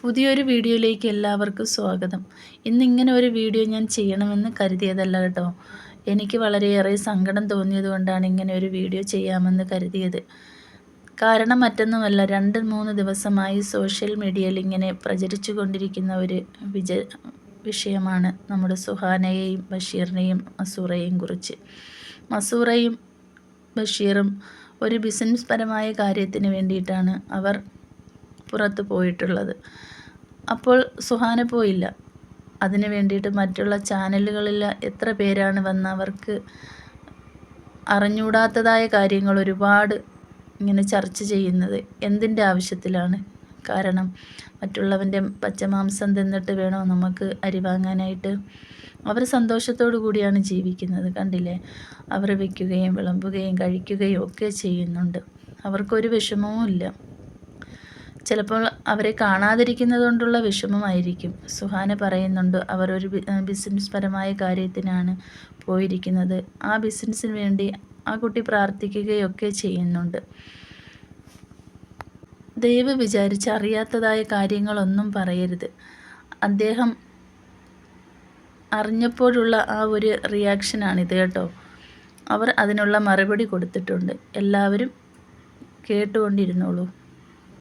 പുതിയൊരു വീഡിയോയിലേക്ക് എല്ലാവർക്കും സ്വാഗതം. ഇന്നിങ്ങനെ ഒരു വീഡിയോ ഞാൻ ചെയ്യണമെന്ന് കരുതിയതല്ല കേട്ടോ. എനിക്ക് വളരെയേറെ സങ്കടം തോന്നിയതുകൊണ്ടാണ് ഇങ്ങനെ ഒരു വീഡിയോ ചെയ്യാമെന്ന് കരുതിയത്. കാരണം മറ്റൊന്നുമല്ല, 2-3 ദിവസമായി സോഷ്യൽ മീഡിയയിൽ ഇങ്ങനെ പ്രചരിച്ചു കൊണ്ടിരിക്കുന്ന ഒരു വിഷയമാണ് നമ്മുടെ സുഹാനയെയും ബഷീറിനെയും മസൂറയെയും കുറിച്ച്. മസൂറയും ബഷീറും ഒരു ബിസിനസ് പരമായ കാര്യത്തിന് വേണ്ടിയിട്ടാണ് അവർ പുറത്തു പോയിട്ടുള്ളത്. അപ്പോൾ സുഹാന പോയില്ല. അതിന് വേണ്ടിയിട്ട് മറ്റുള്ള ചാനലുകളിൽ എത്ര പേരാണ് വന്ന് അവർക്ക് അറിഞ്ഞൂടാത്തതായ കാര്യങ്ങൾ ഒരുപാട് ഇങ്ങനെ ചർച്ച ചെയ്യുന്നത്. എന്തിൻ്റെ ആവശ്യത്തിലാണ്? കാരണം മറ്റുള്ളവൻ്റെ പച്ചമാംസം തിന്നിട്ട് വേണോ നമുക്ക് അരി വാങ്ങാനായിട്ട്? അവർ സന്തോഷത്തോടു കൂടിയാണ് ജീവിക്കുന്നത്. കണ്ടില്ലേ, അവർ വയ്ക്കുകയും വിളമ്പുകയും കഴിക്കുകയും ഒക്കെ ചെയ്യുന്നുണ്ട്. അവർക്കൊരു വിഷമവും ഇല്ല. ചിലപ്പോൾ അവരെ കാണാതിരിക്കുന്നത് കൊണ്ടുള്ള വിഷമമായിരിക്കും. സുഹാന പറയുന്നുണ്ട്, അവർ ഒരു ബിസിനസ് പരമായ കാര്യത്തിനാണ് പോയിരിക്കുന്നത്. ആ ബിസിനസ്സിന് വേണ്ടി ആ കുട്ടി പ്രാർത്ഥിക്കുകയൊക്കെ ചെയ്യുന്നുണ്ട്. ദൈവം വിചാരിച്ച് അറിയാത്തതായ കാര്യങ്ങളൊന്നും പറയരുത്. അദ്ദേഹം അറിഞ്ഞപ്പോഴുള്ള ആ ഒരു റിയാക്ഷനാണിത് കേട്ടോ. അവർ അതിനുള്ള മറുപടി കൊടുത്തിട്ടുണ്ട്. എല്ലാവരും കേട്ടുകൊണ്ടിരുന്നോളൂ.